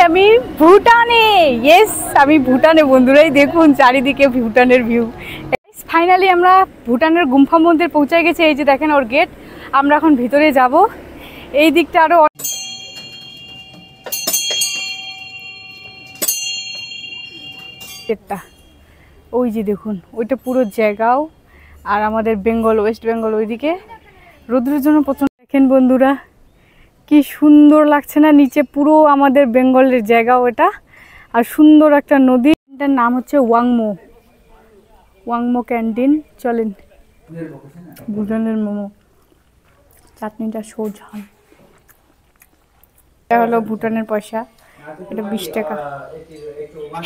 আমি ভুটানে। ইয়েস, আমি ভুটানে বন্ধুরাই, দেখুন চারিদিকে ভুটানের ভিউ। ফাইনালি আমরা ভুটানের গুম্ফা মন্দির পৌঁছে গেছি। এই যে দেখেন ওর গেট। আমরা এখন ভিতরে যাব। এই দিকটা আরো গেটটা ওই যে দেখুন, ওইটা পুরো জায়গাও। আর আমাদের বেঙ্গল, ওয়েস্ট বেঙ্গল ওইদিকে রোদ্রের জন্য প্রচন্ড। দেখেন বন্ধুরা কি সুন্দর লাগছে না, নিচে পুরো আমাদের বেঙ্গলের জায়গাও এটা। আর সুন্দর একটা নদী, এটার নাম হচ্ছে ওয়াংমো। ওয়াংমো ক্যান্টিন। চলেন, ভুটানের মোমো, চাটনিটা সোঝান। এটা হলো ভুটানের পয়সা, এটা 20 টাকা।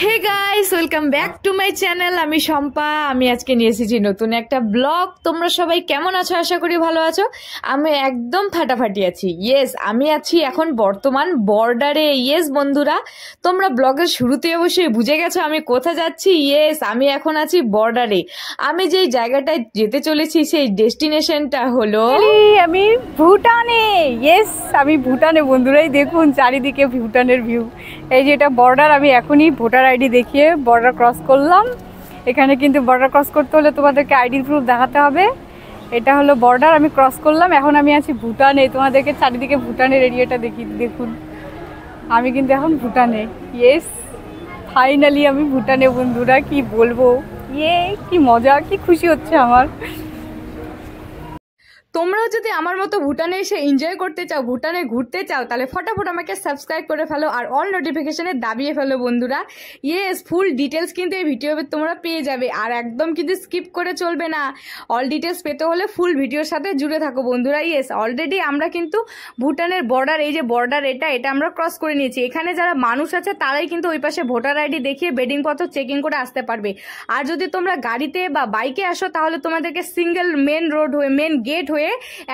Hey guys, welcome back to my channel. আমি শম্পা। আমি আজকে নিয়ে এসেছি নতুন একটা ব্লগ। তোমরা সবাই কেমন আছো? আশা করি ভালো আছো। আমি একদম ফাটাফাটি আছি। ইয়েস, আমি আছি এখন বর্তমান বর্ডারে। ইয়েস বন্ধুরা, তোমরা ব্লগের শুরুতে অবশ্যই বুঝে গেছো আমি কোথায় যাচ্ছি। ইয়েস, আমি এখন আছি বর্ডারে। আমি যেই জায়গাটায় যেতে চলেছি সেই ডেস্টিনেশনটা হলো আমি ভুটানে। ইয়েস, আমি ভুটানে বন্ধুরাই, দেখুন চারিদিকে ভুটানের ভিউ। এই যে এটা বর্ডার। আমি এখনই ভোটার আইডি দেখিয়ে বর্ডার ক্রস করলাম। এখানে কিন্তু বর্ডার ক্রস করতে হলে তোমাদেরকে আইডি প্রুফ দেখাতে হবে। এটা হলো বর্ডার, আমি ক্রস করলাম। এখন আমি আছি ভুটানে। তোমাদেরকে চারিদিকে ভুটানের এরিয়াটা দেখুন। আমি কিন্তু এখন ভুটানে। ইয়েস, ফাইনালি আমি ভুটানে বন্ধুরা, কি বলবো। ইয়ে, কি মজা, কি খুশি হচ্ছে আমার। তোমরাও যদি আমার মতো ভুটানে এসে এনজয় করতে চাও, ভুটানে ঘুরতে চাও, তাহলে ফটাফট আমাকে সাবস্ক্রাইব করে ফেলো আর অল নোটিফিকেশনে দাবিয়ে ফেলো বন্ধুরা। ইয়েস, ফুল ডিটেলস কিন্তু এই ভিডিওতে তোমরা পেয়ে যাবে। আর একদম কিন্তু স্কিপ করে চলবে না। অল ডিটেলস পেতে হলে ফুল ভিডিওর সাথে জুড়ে থাকো বন্ধুরা। ইয়েস, অলরেডি আমরা কিন্তু ভুটানের বর্ডার, এই যে বর্ডার এটা আমরা ক্রস করে নিয়েছি। এখানে যারা মানুষ আছে তারাই কিন্তু ওই পাশে ভোটার আইডি দেখিয়ে বেডিং পত্র চেকিং করে আসতে পারবে। আর যদি তোমরা গাড়িতে বা বাইকে আসো তাহলে তোমাদেরকে সিঙ্গেল মেন রোড হয়ে, মেন গেট হয়ে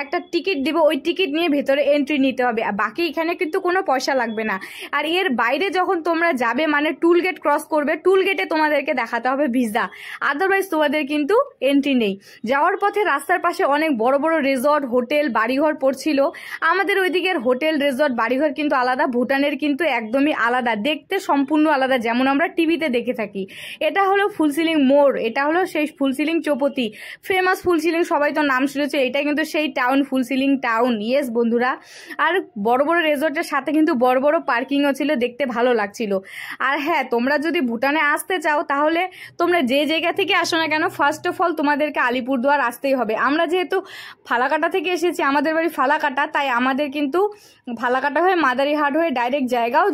একটা টিকিট দিব। ওই টিকিট নিয়ে ভেতরে এন্ট্রি নিতে হবে। বাকি এখানে কিন্তু কোনো পয়সা লাগবে না। আর এর বাইরে যখন তোমরা যাবে, মানে টুল গেট ক্রস করবে, টুল গেটে তোমাদেরকে দেখাতে হবে ভিসা। আদারওয়াইজ তোমাদের কিন্তু এন্ট্রি নেই। যাওয়ার পথে রাস্তার পাশে অনেক বড় বড় রিসর্ট, হোটেল, বাড়িঘর পড়ছিল। আমাদের ওইদিকের হোটেল, রিসর্ট, বাড়িঘর কিন্তু আলাদা। ভুটানের কিন্তু একদমই আলাদা, দেখতে সম্পূর্ণ আলাদা, যেমন আমরা টিভিতে দেখে থাকি। এটা হলো ফুলসিলিং মোড়। এটা হলো সেই ফুলসিলিং চৌপতি, ফেমাস ফুলসিলিং, সবাই তো নাম শুনেছে। এটা কিন্তু সেই টাউন, ফুলসিলিং টাউন। ইয়েস বন্ধুরা, আর বড় বড় রিসর্টের সাথে কিন্তু বড় বড় পার্কিংও ছিল, দেখতে ভালো লাগছিল। আর হ্যাঁ, তোমরা যদি ভুটানে আসতে চাও তাহলে তোমরা যে জায়গা থেকে আসো না কেন, ফার্স্ট অফ অল তোমাদেরকে আলিপুরদুয়ার আসতেই হবে। আমরা যেহেতু ফালাকাটা থেকে এসেছি, আমাদের বাড়ি ফালাকাটা, তাই আমাদের কিন্তু ফালাকাটা হয়ে মাদারিহাট হয়ে ডাইরেক্ট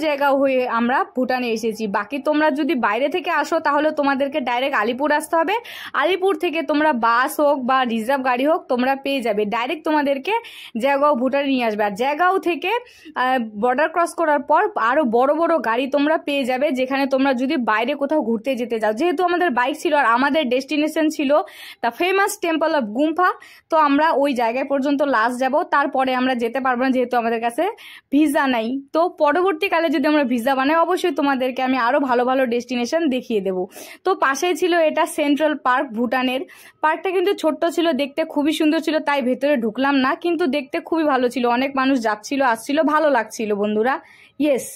জায়গাও হয়ে আমরা ভুটানে এসেছি। বাকি তোমরা যদি বাইরে থেকে আসো তাহলে তোমাদেরকে ডাইরেক্ট আলিপুর আসতে হবে। আলিপুর থেকে তোমরা বাস হোক বা রিজার্ভ গাড়ি হোক তোমরা পেয়ে যাবে, ডাইরেক্ট তোমাদেরকে জায়গাও ভুটানে নিয়ে আসবে। আর জায়গাও থেকে বর্ডার ক্রস করার পর আরো বড় বড় গাড়ি তোমরা পেয়ে যাবে, যেখানে তোমরা যদি বাইরে কোথাও ঘুরতে যেতে চাও। যেহেতু আমাদের বাইক ছিল আর আমাদের ডেস্টিনেশন ছিল দ্য ফেমাস টেম্পল অফ গুম্ফা, তো আমরা ওই জায়গায় পর্যন্ত লাস্ট যাব। তারপরে আমরা যেতে পারবো না, যেহেতু আমাদের কাছে ভিসা নাই। তো পরবর্তীকালে যদি আমরা ভিসা বানাই অবশ্যই তোমাদেরকে আমি আরো ভালো ভালো ডেস্টিনেশন দেখিয়ে দেবো। তো পাশেই ছিল এটা সেন্ট্রাল পার্ক ভুটানের। পার্কটা কিন্তু ছোট্ট ছিল, দেখতে খুবই সুন্দর ছিল, তাই ভেতরে ঢুকলাম না, কিন্তু দেখতে খুবই ভালো ছিল। অনেক মানুষ যাচ্ছিল আসছিল, ভালো লাগছিল বন্ধুরা। ইয়েস,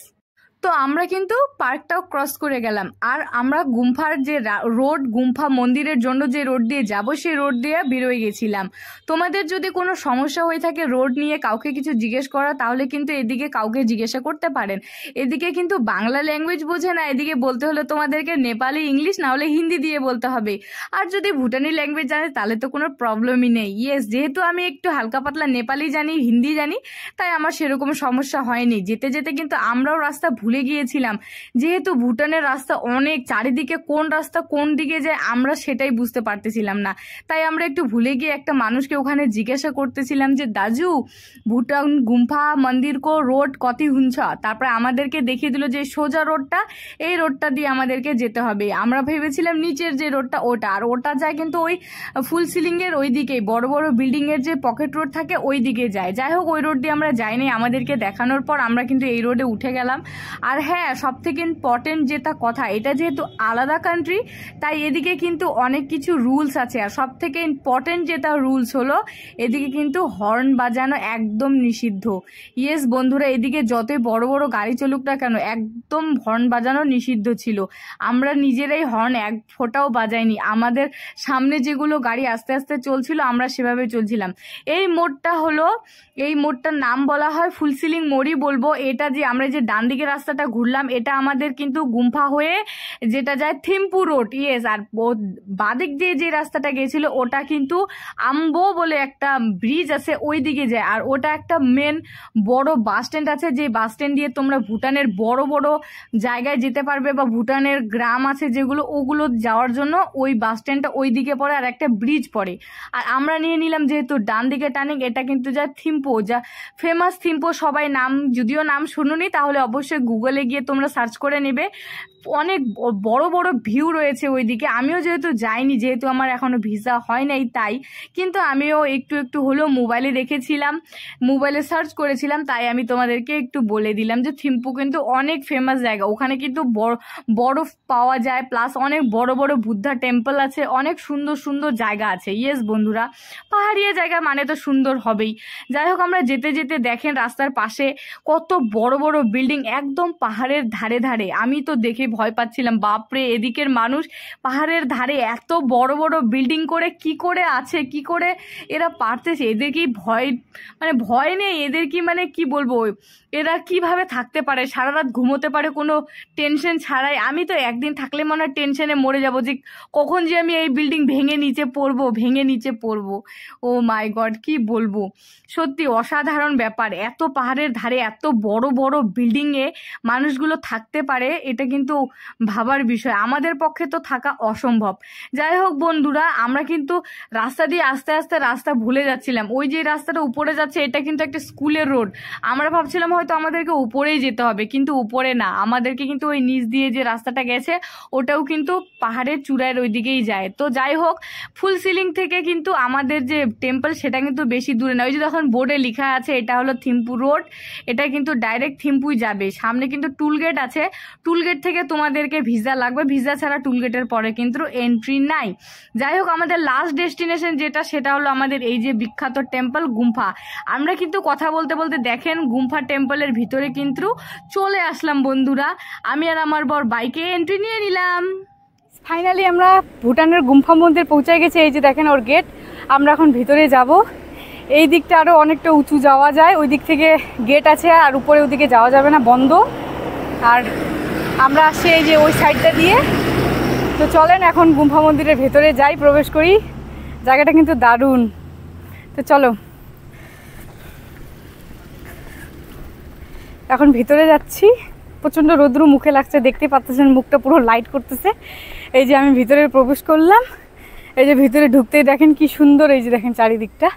তো আমরা কিন্তু পার্কটাও ক্রস করে গেলাম। আর আমরা গুম্ফার যে রোড, গুম্ফা মন্দিরের জন্য যে রোড দিয়ে যাব সেই রোড দিয়ে বেরোয় গেছিলাম। তোমাদের যদি কোনো সমস্যা হয়ে থাকে রোড নিয়ে, কাউকে কিছু জিজ্ঞেস করা, তাহলে কিন্তু এদিকে কাউকে জিজ্ঞাসা করতে পারেন। এদিকে কিন্তু বাংলা ল্যাঙ্গুয়েজ বোঝে না, এদিকে বলতে হলে তোমাদেরকে নেপালি, ইংলিশ, না হলে হিন্দি দিয়ে বলতে হবে। আর যদি ভুটানি ল্যাঙ্গুয়েজ জানে তাহলে তো কোনো প্রবলেমই নেই। ইয়েস, যেহেতু আমি একটু হালকা পাতলা নেপালি জানি, হিন্দি জানি, তাই আমার সেরকম সমস্যা হয়নি। যেতে যেতে কিন্তু আমরাও রাস্তা ভুলে গিয়েছিলাম, যেহেতু ভুটানের রাস্তা অনেক, চারিদিকে কোন রাস্তা কোন দিকে যায় আমরা সেটাই বুঝতে পারতেছিলাম না। তাই আমরা একটু ভুলে গিয়ে একটা মানুষকে ওখানে জিজ্ঞাসা করতেছিলাম যে দাজু, ভুটান গুম্ফা মন্দির কো রোড কতি হুঞ্ছ। তারপরে আমাদেরকে দেখিয়ে দিল যে সোজা রোডটা, এই রোডটা দিয়ে আমাদেরকে যেতে হবে। আমরা ভেবেছিলাম নিচের যে রোডটা ওটা, আর ওটা যায় কিন্তু ওই ফুলসিলিং এর ওই দিকেই, বড় বড় বিল্ডিং এর যে পকেট রোড থাকে ওই দিকে যায়। যাই হোক, ওই রোড দিয়ে আমরা যাইনি। আমাদেরকে দেখানোর পর আমরা কিন্তু এই রোডে উঠে গেলাম। আর হ্যাঁ, সব থেকে ইম্পর্টেন্ট যেটা কথা, এটা যেহেতু আলাদা কান্ট্রি তাই এদিকে কিন্তু অনেক কিছু রুলস আছে। আর সব থেকে ইম্পর্টেন্ট যেটা রুলস হলো, এদিকে কিন্তু হর্ন বাজানো একদম নিষিদ্ধ। ইয়েস বন্ধুরা, এদিকে যতই বড় বড় গাড়ি চলুক না কেন একদম হর্ন বাজানো নিষিদ্ধ ছিল। আমরা নিজেরাই হর্ন এক ফোঁটাও বাজাইনি। আমাদের সামনে যেগুলো গাড়ি আস্তে আস্তে চলছিল আমরা সেভাবে চলছিলাম। এই মোড়টার নাম বলা হয় ফুলসিলিং মোড়ই বলবো। এটা যে আমরা যে ডান দিকের রাস্তাটা ঘুরলাম এটা আমাদের কিন্তু গুম্ফা হয়ে যেটা যায় থিম্পু রোড। ইয়েস, আর বাদিক দিয়ে যে রাস্তাটা গেছিল ওটা কিন্তু আম্বো বলে একটা ব্রিজ আছে ওই দিকে যায়। আর ওটা একটা মেন বড় বাস স্ট্যান্ড আছে, যে বাস স্ট্যান্ড দিয়ে তোমরা ভুটানের বড় বড় জায়গায় যেতে পারবে, বা ভুটানের গ্রাম আছে যেগুলো ওগুলো যাওয়ার জন্য ওই বাস স্ট্যান্ডটা ওই দিকে পড়ে আর একটা ব্রিজ পড়ে। আর আমরা নিয়ে নিলাম যেহেতু ডান দিকে টার্নিং, এটা কিন্তু যা থিম্পো, যা ফেমাস থিম্পো। সবাই যদিও নাম শুনুনি তাহলে অবশ্যই গুগলে গিয়ে তোমরা সার্চ করে নেবে। অনেক বড় বড় ভিউ রয়েছে ওইদিকে। আমিও যেহেতু যাইনি, যেহেতু আমার এখনো ভিসা হয় নাই তাই, কিন্তু আমিও একটু একটু হলেও মোবাইলে দেখেছিলাম, মোবাইলে সার্চ করেছিলাম, তাই আমি তোমাদেরকে একটু বলে দিলাম যে থিম্পু কিন্তু অনেক ফেমাস জায়গা। ওখানে কিন্তু বরফ পাওয়া যায়, প্লাস অনেক বড় বড় বুদ্ধা টেম্পল আছে, অনেক সুন্দর সুন্দর জায়গা আছে। ইয়েস বন্ধুরা, পাহাড়িয়া জায়গা মানে তো সুন্দর হবেই। যাই হোক, আমরা যেতে যেতে দেখেন রাস্তার পাশে কত বড় বড় বিল্ডিং একদম পাহাড়ের ধারে ধারে। আমি তো দেখে ভয় পাচ্ছিলাম, বাপরে এদিকের মানুষ পাহাড়ের ধারে এত বড় বড় বিল্ডিং করে কি করে আছে, কি করে এরা পারতেছে? এদের কি ভয় নেই? এদের কি কি বলবো, এরা কিভাবে থাকতে পারে, সারা রাত ঘুমোতে পারে কোনো টেনশন ছাড়াই? আমি তো একদিন থাকলে মনে হয় টেনশনে মরে যাবো যে কখন যে আমি এই বিল্ডিং ভেঙে নিচে পড়বো। ও মাই গড, কি বলবো, সত্যি অসাধারণ ব্যাপার। এত পাহাড়ের ধারে এত বড় বড় বিল্ডিংয়ে মানুষগুলো থাকতে পারে, এটা কিন্তু ভাবার বিষয়। আমাদের পক্ষে তো থাকা অসম্ভব। যাই হোক বন্ধুরা, আমরা কিন্তু রাস্তা দিয়ে আস্তে আস্তে রাস্তা ভুলে যাচ্ছিলাম। ওই যে রাস্তাটা উপরে যাচ্ছে এটা কিন্তু একটা স্কুলের রোড। আমরা ভাবছিলাম হয়তো আমাদেরকে উপরেই যেতে হবে, কিন্তু উপরে না, আমাদেরকে কিন্তু ওই নিচ দিয়ে যে রাস্তাটা গেছে ওটাও কিন্তু পাহাড়ের চূড়ার ওই দিকেই যায়। তো যাই হোক, ফুলসিলিং থেকে কিন্তু আমাদের যে টেম্পল সেটা কিন্তু বেশি দূরে না। ওই যে তখন বোর্ডে লেখা আছে এটা হলো থিম্পু রোড, এটা কিন্তু ডাইরেক্ট থিম্পুই যাবে। সামনে কিন্তু টুল গেট আছে, টুল গেট থেকে তোমাদেরকে ভিসা লাগবে, ভিসা ছাড়া টুল গেটের পরে কিন্তু এন্ট্রি নাই। যাই হোক, আমাদের লাস্ট ডেস্টিনেশন সেটা হলো আমাদের এই যে বিখ্যাত টেম্পল গুম্ফা। আমরা কিন্তু কথা বলতে বলতে দেখেন গুম্ফা টেম্পলের ভিতরে কিন্তু চলে আসলাম বন্ধুরা। আমি আর আমার বর বাইকে এন্ট্রি নিয়ে নিলাম। ফাইনালি আমরা ভুটানের গুম্ফা মন্দির পৌঁছে গেছি। এই যে দেখেন ওর গেট। আমরা এখন ভিতরে যাব। এই দিকটা আরও অনেকটা উঁচু যাওয়া যায়, ওই দিক থেকে গেট আছে, আর উপরে ওদিকে যাওয়া যাবে না, বন্ধ। আর আমরা আসছি এই যে ওই সাইডটা দিয়ে। তো চলেন এখন গুম্ফা মন্দিরের ভেতরে যাই, প্রবেশ করি। জায়গাটা কিন্তু দারুণ। তো চলো এখন ভিতরে যাচ্ছি। প্রচণ্ড রৌদ্র মুখে লাগছে, দেখতে পাচ্ছেন মুখটা পুরো লাইট করতেছে। এই যে আমি ভিতরে প্রবেশ করলাম। এই যে ভিতরে ঢুকতেই দেখেন কি সুন্দর, এই যে দেখেন চারিদিকটা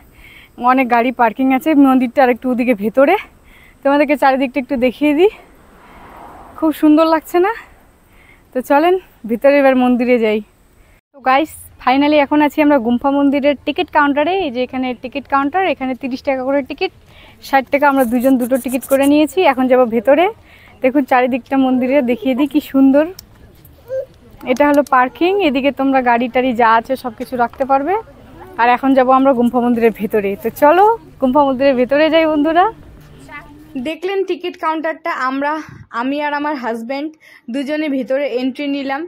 অনেক গাড়ি পার্কিং আছে। মন্দিরটা আর একটু ওদিকে ভেতরে, তোমাদেরকে চারিদিকটা একটু দেখিয়ে দিই। খুব সুন্দর লাগছে না? তো চলেন ভিতরে এবার মন্দিরে যাই। তো গাইস, ফাইনালি এখন আছি আমরা গুম্ফা মন্দিরের টিকিট কাউন্টারে। এই যে এখানে টিকিট কাউন্টার, এখানে 30 টাকা করে টিকিট, 60 টাকা। আমরা দুজন দুটো টিকিট করে নিয়েছি। এখন যাব ভেতরে। দেখুন চারিদিকটা মন্দিরে দেখিয়ে দিই কি সুন্দর। এটা হলো পার্কিং, এদিকে তোমরা গাড়ি টাড়ি যা আছে সব কিছু রাখতে পারবে। আর এখন যাব আমরা গুম্ফা মন্দিরের ভেতরে। তো চলো গুম্ফা মন্দিরের ভেতরে যাই বন্ধুরা। দেখলেন টিকিট কাউন্টারটা, আমি আর আমার হাজব্যান্ড দুজনে ভিতরে এন্ট্রি নিলাম।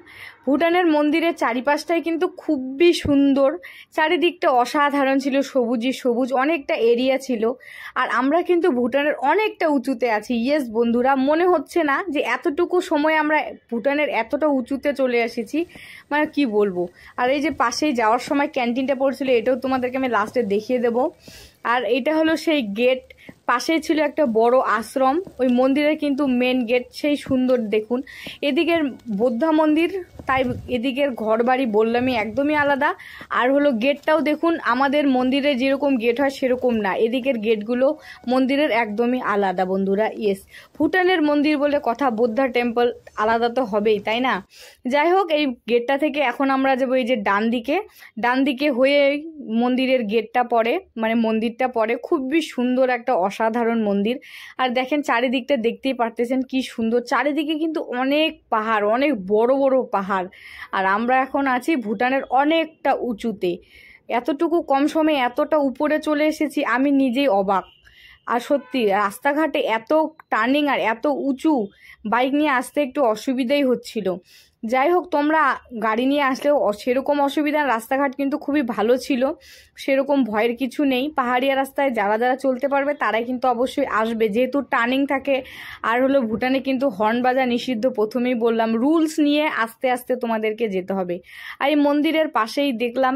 ভুটানের মন্দিরের চারিপাশটাই কিন্তু খুবই সুন্দর, চারিদিকটা অসাধারণ ছিল, সবুজই সবুজ, অনেকটা এরিয়া ছিল। আর আমরা কিন্তু ভুটানের অনেকটা উঁচুতে আছি। ইয়েস বন্ধুরা, মনে হচ্ছে না যে এতটুকু সময় আমরা ভুটানের এতটা উঁচুতে চলে এসেছি, কি বলবো। আর এই যে পাশেই যাওয়ার সময় ক্যান্টিনটা পড়ছিল, এটাও তোমাদেরকে আমি লাস্টে দেখিয়ে দেব। আর এটা হলো সেই গেট, পাশেই ছিল একটা বড় আশ্রম। ওই মন্দিরের কিন্তু মেন গেট সেই সুন্দর, দেখুন এদিকের বৌদ্ধ মন্দির, তাই এদিকের ঘর বাড়ি বললামই একদমই আলাদা। আর হলো গেটটাও দেখুন, আমাদের মন্দিরে যেরকম গেট হয় সেরকম না, এদিকের গেটগুলো মন্দিরের একদমই আলাদা বন্ধুরা। ইয়েস, ভুটানের মন্দির বলে কথা, বৌদ্ধা টেম্পল আলাদা তো হবেই, তাই না? যাই হোক, এই গেটটা থেকে এখন আমরা যাবো এই যে ডান দিকে হয়ে মন্দিরের গেটটা পড়ে, মন্দিরটা পড়ে। খুবই সুন্দর একটা অসাধারণ মন্দির। আর দেখেন চারিদিকটা দেখতেই পারতেছেন কি সুন্দর, চারিদিকে কিন্তু অনেক পাহাড়, অনেক বড় বড় পাহাড়। আর আমরা এখন আছি ভুটানের অনেকটা উঁচুতে। এতটুকু কম সময়ে এতটা উপরে চলে এসেছি, আমি নিজেই অবাক। আর সত্যি রাস্তাঘাটে এত টার্নিং আর এত উঁচু, বাইক নিয়ে আসতে একটু অসুবিধাই হচ্ছিল। যাই হোক, তোমরা গাড়ি নিয়ে আসলেও সেরকম অসুবিধা, রাস্তাঘাট কিন্তু খুবই ভালো ছিল, সেরকম ভয়ের কিছু নেই। পাহাড়িয়া রাস্তায় যারা যারা চলতে পারবে তারাই কিন্তু অবশ্যই আসবে, যেহেতু টার্নিং থাকে। আর হলো ভুটানে কিন্তু হর্ন বাজা নিষিদ্ধ, প্রথমেই বললাম, রুলস নিয়ে আস্তে আস্তে তোমাদেরকে যেতে হবে। আর এই মন্দিরের পাশেই দেখলাম,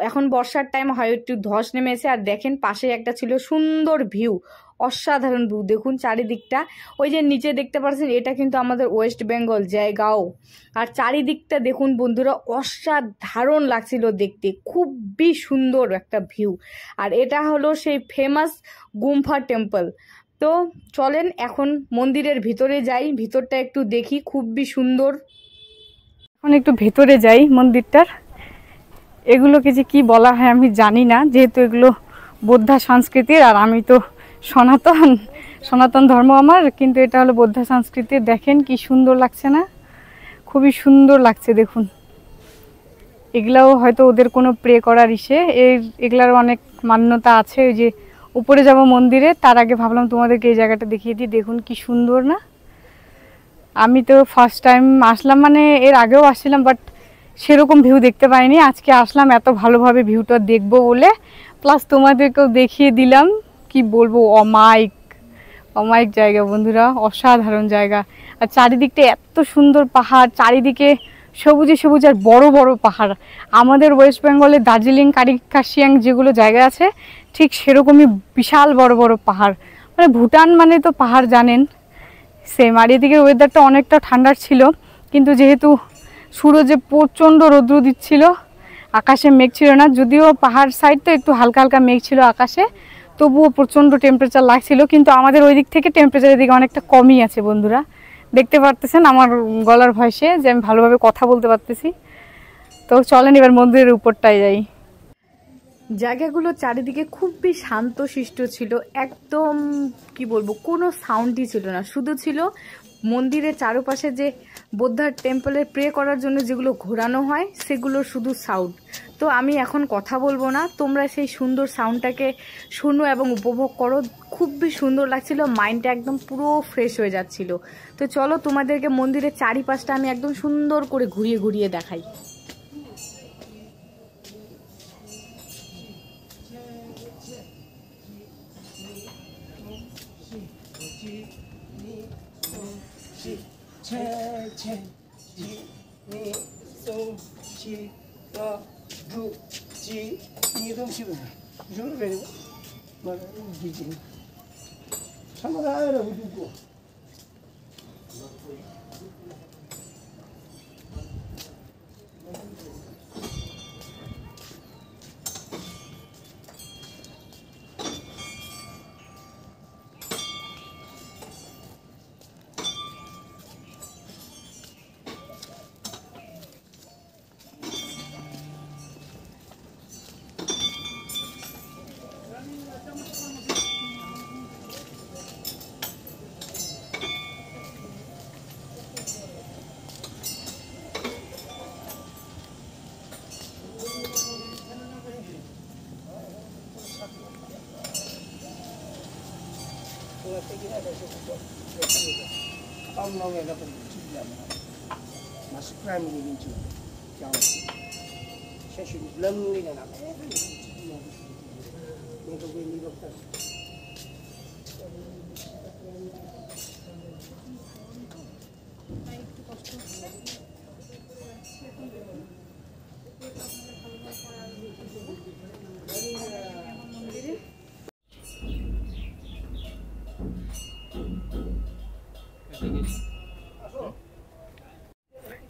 এখন বর্ষার টাইম হয় একটু ধস নেমেছে, আর দেখেন পাশেই একটা ছিল সুন্দর ভিউ, অসাধারণ ভিউ। দেখুন চারিদিকটা, ওই যে নিচে দেখতে পাচ্ছেন, এটা কিন্তু আমাদের ওয়েস্ট বেঙ্গল জায়গাও। আর চারিদিকটা দেখুন বন্ধুরা, অসাধারণ লাগছিল দেখতে, খুবই সুন্দর একটা ভিউ। আর এটা হলো সেই ফেমাস গুম্ফা টেম্পল। তো চলেন এখন মন্দিরের ভিতরে যাই, ভিতরটা একটু দেখি, খুবই সুন্দর। এখন একটু ভেতরে যাই মন্দিরটার। এগুলোকে যে কি বলা হয় আমি জানি না, যেহেতু এগুলো বৌদ্ধ সংস্কৃতির, আর আমি তো সনাতন ধর্ম আমার, কিন্তু এটা হলো বৌদ্ধ সংস্কৃতির। দেখেন কি সুন্দর লাগছে না? খুবই সুন্দর লাগছে দেখুন। এগুলাও হয়তো ওদের কোনো প্রে করার এগুলার অনেক মান্যতা আছে। ওই যে উপরে যাব মন্দিরে, তার আগে ভাবলাম তোমাদেরকে এই জায়গাটা দেখিয়ে দিই। দেখুন কি সুন্দর না? আমি তো ফার্স্ট টাইম আসলাম, মানে এর আগেও আসছিলাম, বাট সেরকম ভিউ দেখতে পাইনি। আজকে আসলাম এত ভালোভাবে ভিউটা দেখবো বলে, প্লাস তোমাদেরকেও দেখিয়ে দিলাম। কি বলবো, অমায়িক জায়গা বন্ধুরা, অসাধারণ জায়গা। আর চারিদিকটা এত সুন্দর পাহাড়, চারিদিকে সবুজে সবুজ আর বড় বড় পাহাড়। আমাদের ওয়েস্ট বেঙ্গলে দার্জিলিং, কার্শিয়াং যেগুলো জায়গা আছে, ঠিক সেরকমই বিশাল বড় বড় পাহাড়। মানে ভুটান মানে তো পাহাড় জানেন, সেম। আর এদিকে ওয়েদারটা অনেকটা ঠান্ডার ছিল, কিন্তু যেহেতু সূর্যে প্রচণ্ড রৌদ্র দিচ্ছিল, আকাশে মেঘ ছিল না, যদিও পাহাড় সাইড তো একটু হালকা হালকা মেঘ ছিল আকাশে, তবুও প্রচণ্ড টেম্পারেচার লাগছিল। কিন্তু আমাদের ওই দিক থেকে টেম্পারেচারের দিকে অনেকটা কমই আছে বন্ধুরা। দেখতে পারতেছেন আমার গলার ভয়েসে যে আমি ভালোভাবে কথা বলতে পারতেছি। তো চলেন এবার মন্দিরের উপরটায় যাই। জায়গাগুলো চারিদিকে খুবই শান্তশিষ্ট ছিল, একদম কি বলবো, কোনো সাউন্ডই ছিল না, শুধু ছিল মন্দিরের চারপাশে যে বৌদ্ধার টেম্পলে প্রে করার জন্য যেগুলো ঘোরানো হয়, সেগুলোর শুধু সাউন্ড। তো আমি এখন কথা বলবো না, তোমরা সেই সুন্দর সাউন্ডটাকে শোনো এবং উপভোগ করো। খুবই সুন্দর লাগছিল, মাইন্ডটা একদম পুরো ফ্রেশ হয়ে যাচ্ছিল। তো চলো তোমাদেরকে মন্দিরের চারিপাশটা আমি একদম সুন্দর করে ঘুরিয়ে ঘুরিয়ে দেখাই।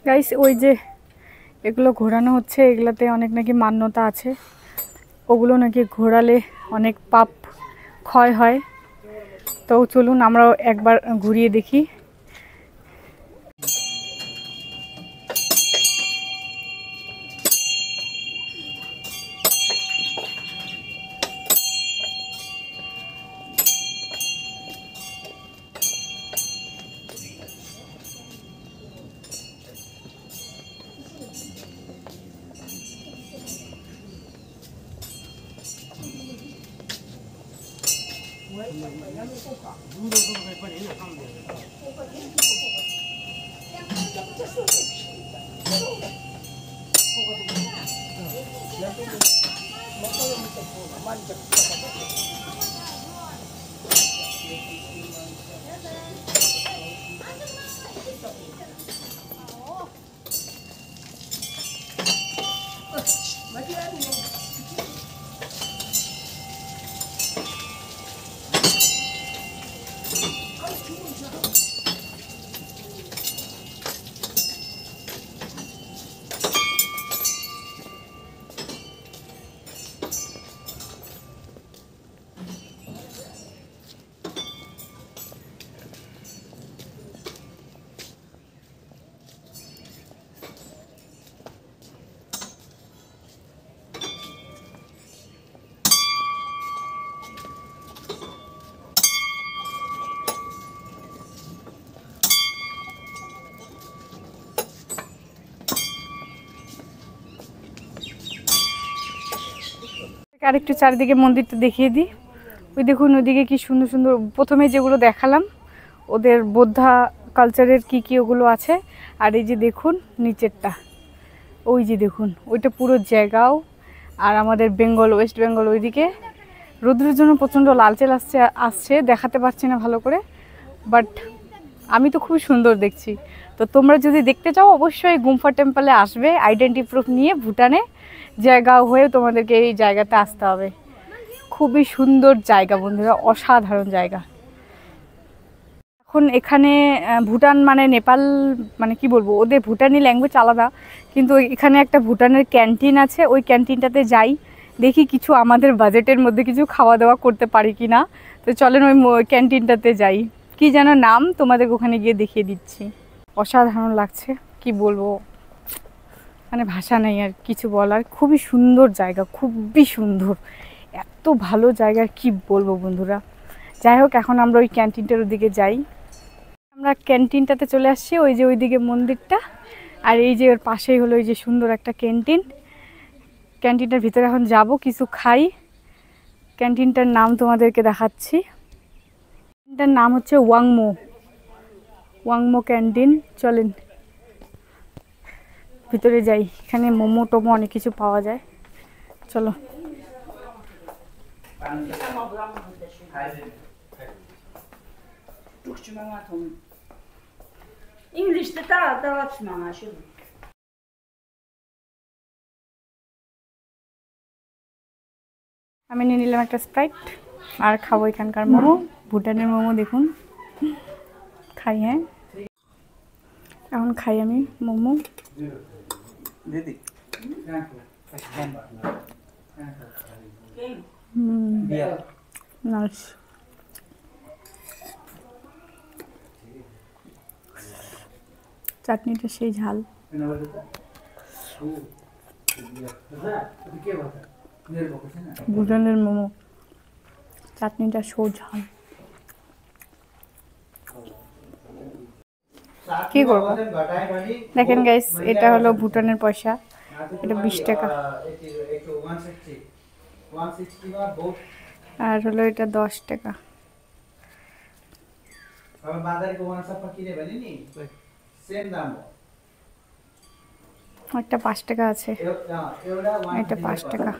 গাইস, ওই যে এগুলো ঘোরানো হচ্ছে, এগুলাতে অনেক নাকি মান্যতা আছে। ওগুলো নাকি ঘোরালে অনেক পাপ ক্ষয় হয়। তো চলুন আমরাও একবার ঘুরিয়ে দেখি। আরেকটু চারিদিকে মন্দিরটা দেখিয়ে দিই। ওই দেখুন ওইদিকে কি সুন্দর সুন্দর, প্রথমে যেগুলো দেখালাম ওদের বৌদ্ধা কালচারের কি ওগুলো আছে। আর এই যে দেখুন নিচেরটা, ওই যে দেখুন ওইটা পুরো জায়গাও। আর আমাদের বেঙ্গল, ওয়েস্ট বেঙ্গল ওইদিকে রোদ্রের জন্য প্রচণ্ড লালচে আসছে, দেখাতে পারছি না ভালো করে, বাট আমি তো খুবই সুন্দর দেখছি। তো তোমরা যদি দেখতে চাও অবশ্যই গুম্ফা টেম্পলে আসবে, আইডেন্টি প্রুফ নিয়ে ভুটানে জায়গা হয়ে তোমাদেরকে এই জায়গাতে আসতে হবে। খুবই সুন্দর জায়গা বন্ধুরা, অসাধারণ জায়গা। এখন এখানে ভুটান মানে নেপাল, মানে কি বলবো, ওদের ভুটানি ল্যাঙ্গুয়েজ আলাদা, কিন্তু এখানে একটা ভুটানের ক্যান্টিন আছে। ওই ক্যান্টিনটাতে যাই, দেখি কিছু আমাদের বাজেটের মধ্যে কিছু খাওয়া দাওয়া করতে পারি কি না। তো চলেন ওই ক্যান্টিনটাতে যাই, কি যেন নাম, তোমাদের ওখানে গিয়ে দেখিয়ে দিচ্ছি। অসাধারণ লাগছে, কি বলবো, মানে ভাষা নেই আর কিছু বলার। খুবই সুন্দর জায়গা, খুবই সুন্দর, এত ভালো জায়গা কি বলবো বন্ধুরা। যাই হোক, এখন আমরা ওই ক্যান্টিনটার ওদিকে যাই। আমরা ক্যান্টিনটাতে চলে আসছি, ওই যে ওইদিকে মন্দিরটা, আর এই যে ওর পাশেই হলো এই যে সুন্দর একটা ক্যান্টিন। ক্যান্টিনটার ভিতরে এখন যাব, কিছু খাই। ক্যান্টিনটার নাম তোমাদেরকে দেখাচ্ছি। ক্যান্টিনটার নাম হচ্ছে ওয়াংমো ক্যান্টিন। চলেন ভিতরে যাই, এখানে মোমো টোমো অনেক কিছু পাওয়া যায়, চলো। İngilizce daha açmama şu. আমি নিয়ে নিলাম একটা স্প্রাইট আর খাবো এখানকার মোমো, ভুটানের মোমো দেখুন। খাই, হ্যাঁ এখন খাই আমি মোমো। নাইস। চাটনিটা সেই ঝাল। ভুটানের মোমো, চাটনিটা সো ঝাল। কি করবো, দেখেন গাইস, এটা হলো ভুটানের পয়সা, এটা 20 টাকা, আর হলো এটা 10 টাকা। একটা 5 টাকা আছে, এটা 5 টাকা।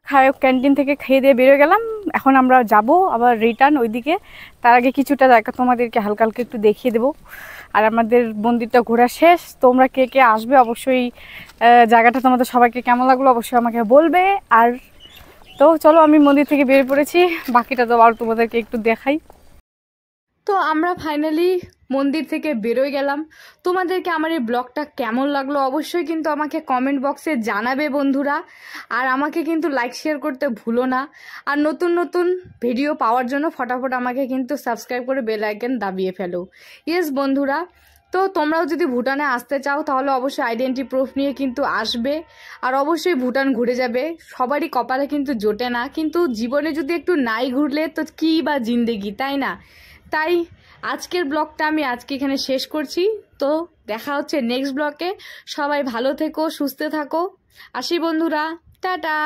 খায় ক্যান্টিন থেকে খেয়ে দিয়ে বেরোয় গেলাম। এখন আমরা যাব আবার রিটার্ন ওইদিকে। তার আগে কিছুটা জায়গা তোমাদেরকে হালকা হালকা একটু দেখিয়ে দেবো। আর আমাদের মন্দিরটা ঘোরা শেষ। তোমরা কে কে আসবে অবশ্যই, জায়গাটা তোমাদের সবাইকে কেমন লাগলো অবশ্যই আমাকে বলবে। আর তো চলো, আমি মন্দির থেকে বেরিয়ে পড়েছি, বাকিটা তো আর তোমাদেরকে একটু দেখাই। তো আমরা ফাইনালি মন্দির থেকে বেরোয় গেলাম। তোমাদেরকে আমার এই ব্লগটা কেমন লাগলো অবশ্যই কিন্তু আমাকে কমেন্ট বক্সে জানাবে বন্ধুরা। আর আমাকে কিন্তু লাইক শেয়ার করতে ভুলো না। আর নতুন নতুন ভিডিও পাওয়ার জন্য ফটাফট আমাকে কিন্তু সাবস্ক্রাইব করে বেল আইকন দাবিয়ে ফেলো। ইয়েস বন্ধুরা, তো তোমরাও যদি ভুটানে আসতে চাও তাহলে অবশ্যই আইডেন্টি প্রুফ নিয়ে কিন্তু আসবে। আর অবশ্যই ভুটান ঘুরে যাবে, সবারই কপালে কিন্তু জোটে না, কিন্তু জীবনে যদি একটু নাই ঘুরলে তো কী বা জিন্দেগি, তাই না? তাই আজকের ব্লগটা আমি আজকে এখানে শেষ করছি। তো দেখা হচ্ছে নেক্সট ব্লগে। সবাই ভালো থেকো, সুস্থ থাকো। আসি বন্ধুরা, টাটা।